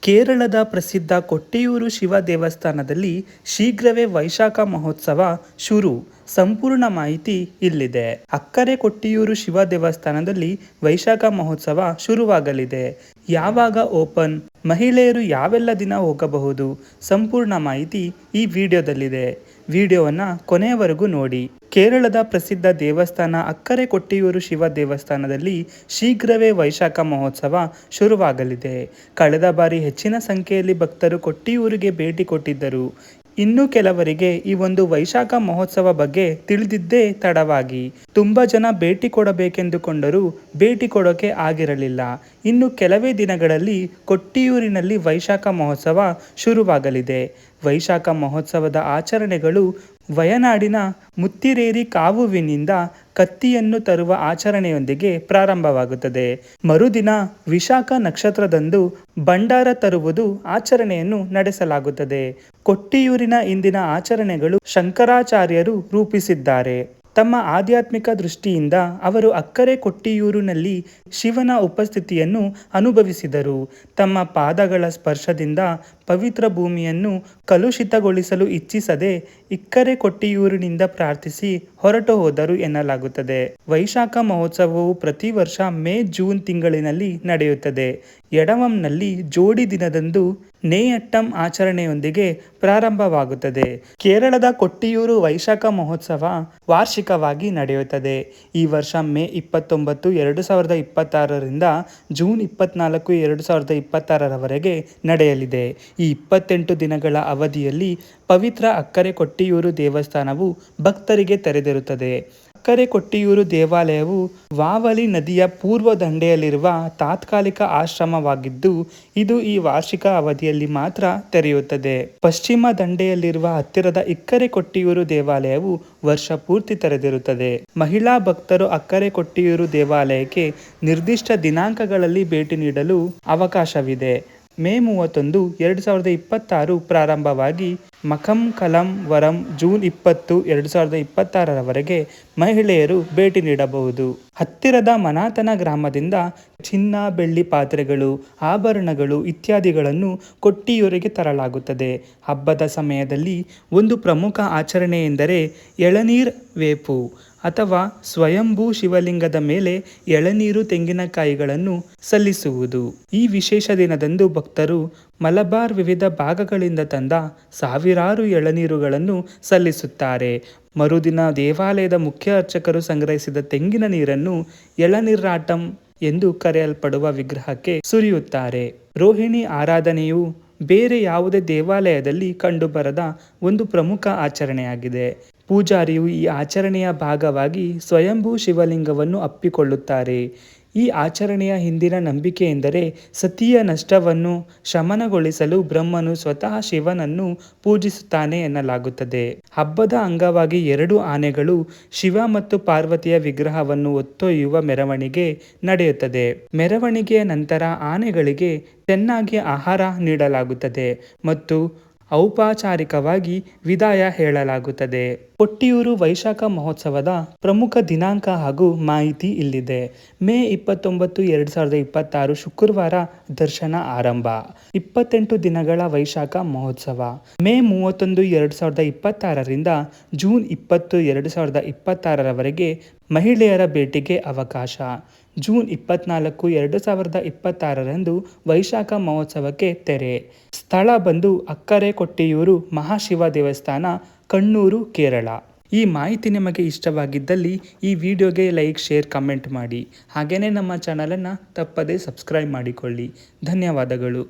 ಕೇರಳದ ಪ್ರಸಿದ್ಧ ಕೊಟ್ಟಿಯೂರು ಶಿವ ದೇವಸ್ಥಾನದಲ್ಲಿ ಶೀಘ್ರವೇ ವೈಶಾಖ ಮಹೋತ್ಸವ ಶುರು. ಸಂಪೂರ್ಣ ಮಾಹಿತಿ ಇಲ್ಲಿದೆ. ಅಕ್ಕರೆ ಕೊಟ್ಟಿಯೂರು ಶಿವ ದೇವಸ್ಥಾನದಲ್ಲಿ ವೈಶಾಖ ಮಹೋತ್ಸವ ಶುರುವಾಗಲಿದೆ. ಯಾವಾಗ ಓಪನ್, ಮಹಿಳೆಯರು ಯಾವೆಲ್ಲ ದಿನ ಹೋಗಬಹುದು, ಸಂಪೂರ್ಣ ಮಾಹಿತಿ ಈ ವಿಡಿಯೋದಲ್ಲಿದೆ. ವಿಡಿಯೋವನ್ನ ಕೊನೆಯವರೆಗೂ ನೋಡಿ. ಕೇರಳದ ಪ್ರಸಿದ್ಧ ದೇವಸ್ಥಾನ ಅಕ್ಕರೆ ಕೊಟ್ಟಿಯೂರು ಶಿವ ದೇವಸ್ಥಾನದಲ್ಲಿ ಶೀಘ್ರವೇ ವೈಶಾಖ ಮಹೋತ್ಸವ ಶುರುವಾಗಲಿದೆ. ಕಳೆದ ಬಾರಿ ಹೆಚ್ಚಿನ ಸಂಖ್ಯೆಯಲ್ಲಿ ಭಕ್ತರು ಕೊಟ್ಟಿಯೂರಿಗೆ ಭೇಟಿ ಕೊಟ್ಟಿದ್ದರು. ಇನ್ನು ಕೆಲವರಿಗೆ ಈ ಒಂದು ವೈಶಾಖ ಮಹೋತ್ಸವ ಬಗ್ಗೆ ತಿಳಿದಿದ್ದೇ ತಡವಾಗಿ. ತುಂಬಾ ಜನ ಭೇಟಿ ಕೊಡಬೇಕೆಂದುಕೊಂಡರೂ ಭೇಟಿ ಕೊಡೋಕೆ ಆಗಿರಲಿಲ್ಲ. ಇನ್ನು ಕೆಲವೇ ದಿನಗಳಲ್ಲಿ ಕೊಟ್ಟಿಯೂರಿನಲ್ಲಿ ವೈಶಾಖ ಮಹೋತ್ಸವ ಶುರುವಾಗಲಿದೆ. ವೈಶಾಖ ಮಹೋತ್ಸವದ ಆಚರಣೆಗಳು ವಯನಾಡಿನ ಮುತ್ತಿರೇರಿ ಕಾವುವಿನಿಂದ ಕತ್ತಿಯನ್ನು ತರುವ ಆಚರಣೆಯೊಂದಿಗೆ ಪ್ರಾರಂಭವಾಗುತ್ತದೆ. ಮರುದಿನ ವಿಶಾಖ ನಕ್ಷತ್ರದಂದು ಭಂಡಾರ ತರುವುದು ಆಚರಣೆಯನ್ನು ನಡೆಸಲಾಗುತ್ತದೆ. ಕೊಟ್ಟಿಯೂರಿನ ಇಂದಿನ ಆಚರಣೆಗಳು ಶಂಕರಾಚಾರ್ಯರು ರೂಪಿಸಿದ್ದಾರೆ. ತಮ್ಮ ಆಧ್ಯಾತ್ಮಿಕ ದೃಷ್ಟಿಯಿಂದ ಅವರು ಅಕ್ಕರೆ ಕೊಟ್ಟಿಯೂರಿನಲ್ಲಿ ಶಿವನ ಉಪಸ್ಥಿತಿಯನ್ನು ಅನುಭವಿಸಿದರು. ತಮ್ಮ ಪಾದಗಳ ಸ್ಪರ್ಶದಿಂದ ಪವಿತ್ರ ಭೂಮಿಯನ್ನು ಕಲುಷಿತಗೊಳಿಸಲು ಇಚ್ಛಿಸದೆ ಇಕ್ಕರೆ ಕೊಟ್ಟಿಯೂರಿನಿಂದ ಪ್ರಾರ್ಥಿಸಿ ಹೊರಟು ಹೋದರು ಎನ್ನಲಾಗುತ್ತದೆ. ವೈಶಾಖ ಮಹೋತ್ಸವವು ಪ್ರತಿ ವರ್ಷ ಮೇ-ಜೂನ್ ತಿಂಗಳಿನಲ್ಲಿ ನಡೆಯುತ್ತದೆ. ಎಡವಂನಲ್ಲಿ ಜೋಡಿ ದಿನದಂದು ನೇಯಟ್ಟಂ ಆಚರಣೆಯೊಂದಿಗೆ ಪ್ರಾರಂಭವಾಗುತ್ತದೆ. ಕೇರಳದ ಕೊಟ್ಟಿಯೂರು ವೈಶಾಖ ಮಹೋತ್ಸವ ವಾರ್ಷಿಕವಾಗಿ ನಡೆಯುತ್ತದೆ. ಈ ವರ್ಷ ಮೇ 29, 2026ರಿಂದ ಜೂನ್ 24, 2026ರವರೆಗೆ ನಡೆಯಲಿದೆ. ಈ 28 ದಿನಗಳ ಅವಧಿಯಲ್ಲಿ ಪವಿತ್ರ ಅಕ್ಕರೆ ಕೊಟ್ಟಿಯೂರು ದೇವಸ್ಥಾನವು ಭಕ್ತರಿಗೆ ತೆರೆದಿರುತ್ತದೆ. ಅಕ್ಕರೆ ಕೊಟ್ಟಿಯೂರು ದೇವಾಲಯವು ವಾವಲಿ ನದಿಯ ಪೂರ್ವ ದಂಡೆಯಲ್ಲಿರುವ ತಾತ್ಕಾಲಿಕ ಆಶ್ರಮವಾಗಿದ್ದು, ಇದು ಈ ವಾರ್ಷಿಕ ಅವಧಿಯಲ್ಲಿ ಮಾತ್ರ ತೆರೆಯುತ್ತದೆ. ಪಶ್ಚಿಮ ದಂಡೆಯಲ್ಲಿರುವ ಹತ್ತಿರದ ಇಕ್ಕರೆ ಕೊಟ್ಟಿಯೂರು ದೇವಾಲಯವು ವರ್ಷ ಪೂರ್ತಿ ತೆರೆದಿರುತ್ತದೆ. ಮಹಿಳಾ ಭಕ್ತರು ಅಕ್ಕರೆ ಕೊಟ್ಟಿಯೂರು ದೇವಾಲಯಕ್ಕೆ ನಿರ್ದಿಷ್ಟ ದಿನಾಂಕಗಳಲ್ಲಿ ಭೇಟಿ ನೀಡಲು ಅವಕಾಶವಿದೆ. ಮೇ 31, 2026 ಪ್ರಾರಂಭವಾಗಿ ಮಖಂ ಕಲಂ ವರಂ ಜೂನ್ 20, 2026ರವರೆಗೆ ಮಹಿಳೆಯರು ಭೇಟಿ ನೀಡಬಹುದು. ಹತ್ತಿರದ ಮನಾತನ ಗ್ರಾಮದಿಂದ ಚಿನ್ನ, ಬೆಳ್ಳಿ ಪಾತ್ರೆಗಳು, ಆಭರಣಗಳು ಇತ್ಯಾದಿಗಳನ್ನು ಕೊಟ್ಟಿಯೂರಿಗೆ ತರಲಾಗುತ್ತದೆ. ಹಬ್ಬದ ಸಮಯದಲ್ಲಿ ಒಂದು ಪ್ರಮುಖ ಆಚರಣೆ ಎಂದರೆ ಎಳನೀರ್ ವೇಪು ಅಥವಾ ಸ್ವಯಂಭೂ ಶಿವಲಿಂಗದ ಮೇಲೆ ಎಳನೀರು, ತೆಂಗಿನಕಾಯಿಗಳನ್ನು ಸಲ್ಲಿಸುವುದು. ಈ ವಿಶೇಷ ದಿನದಂದು ಭಕ್ತರು ಮಲಬಾರ್ ವಿವಿಧ ಭಾಗಗಳಿಂದ ತಂದ ಸಾವಿರಾರು ಎಳನೀರುಗಳನ್ನು ಸಲ್ಲಿಸುತ್ತಾರೆ. ಮರುದಿನ ದೇವಾಲಯದ ಮುಖ್ಯ ಅರ್ಚಕರು ಸಂಗ್ರಹಿಸಿದ ತೆಂಗಿನ ನೀರನ್ನು ಎಳನೀರಾಟಂ ಎಂದು ಕರೆಯಲ್ಪಡುವ ವಿಗ್ರಹಕ್ಕೆ ಸುರಿಯುತ್ತಾರೆ. ರೋಹಿಣಿ ಆರಾಧನೆಯು ಬೇರೆ ಯಾವುದೇ ದೇವಾಲಯದಲ್ಲಿ ಕಂಡುಬರದ ಒಂದು ಪ್ರಮುಖ ಆಚರಣೆಯಾಗಿದೆ. ಪೂಜಾರಿಯು ಈ ಆಚರಣೆಯ ಭಾಗವಾಗಿ ಸ್ವಯಂಭೂ ಶಿವಲಿಂಗವನ್ನು ಅಪ್ಪಿಕೊಳ್ಳುತ್ತಾರೆ. ಈ ಆಚರಣೆಯ ಹಿಂದಿನ ನಂಬಿಕೆ ಎಂದರೆ ಸತಿಯ ನಷ್ಟವನ್ನು ಶಮನಗೊಳಿಸಲು ಬ್ರಹ್ಮನು ಸ್ವತಃ ಶಿವನನ್ನು ಪೂಜಿಸುತ್ತಾನೆ ಎನ್ನಲಾಗುತ್ತದೆ. ಹಬ್ಬದ ಅಂಗವಾಗಿ 2 ಆನೆಗಳು ಶಿವ ಮತ್ತು ಪಾರ್ವತಿಯ ವಿಗ್ರಹವನ್ನು ಹೊತ್ತೊಯ್ಯುವ ಮೆರವಣಿಗೆ ನಡೆಯುತ್ತದೆ. ಮೆರವಣಿಗೆಯ ನಂತರ ಆನೆಗಳಿಗೆ ಚೆನ್ನಾಗಿ ಆಹಾರ ನೀಡಲಾಗುತ್ತದೆ ಮತ್ತು ಔಪಚಾರಿಕವಾಗಿ ವಿದಾಯ ಹೇಳಲಾಗುತ್ತದೆ. ಕೊಟ್ಟಿಯೂರು ವೈಶಾಖ ಮಹೋತ್ಸವದ ಪ್ರಮುಖ ದಿನಾಂಕ ಹಾಗೂ ಮಾಹಿತಿ ಇಲ್ಲಿದೆ. ಮೇ 29, 2026 ಶುಕ್ರವಾರ ದರ್ಶನ ಆರಂಭ. 28 ದಿನಗಳ ವೈಶಾಖ ಮಹೋತ್ಸವ. ಮೇ 31, 2026ರಿಂದ ಜೂನ್ 20, 2026ರವರೆಗೆ ಮಹಿಳೆಯರ ಭೇಟಿಗೆ ಅವಕಾಶ. ಜೂನ್ 24, 2026ರಂದು ವೈಶಾಖ ಮಹೋತ್ಸವಕ್ಕೆ ತೆರೆ. ಸ್ಥಳ ಬಂದು ಅಕ್ಕರೆ ಕೊಟ್ಟಿಯೂರು ಮಹಾಶಿವ ದೇವಸ್ಥಾನ, ಕಣ್ಣೂರು, ಕೇರಳ. ಈ ಮಾಹಿತಿ ನಿಮಗೆ ಇಷ್ಟವಾಗಿದ್ದಲ್ಲಿ ಈ ವಿಡಿಯೋಗೆ ಲೈಕ್, ಶೇರ್, ಕಮೆಂಟ್ ಮಾಡಿ. ಹಾಗೆಯೇ ನಮ್ಮ ಚಾನಲನ್ನು ತಪ್ಪದೇ ಸಬ್ಸ್ಕ್ರೈಬ್ ಮಾಡಿಕೊಳ್ಳಿ. ಧನ್ಯವಾದಗಳು.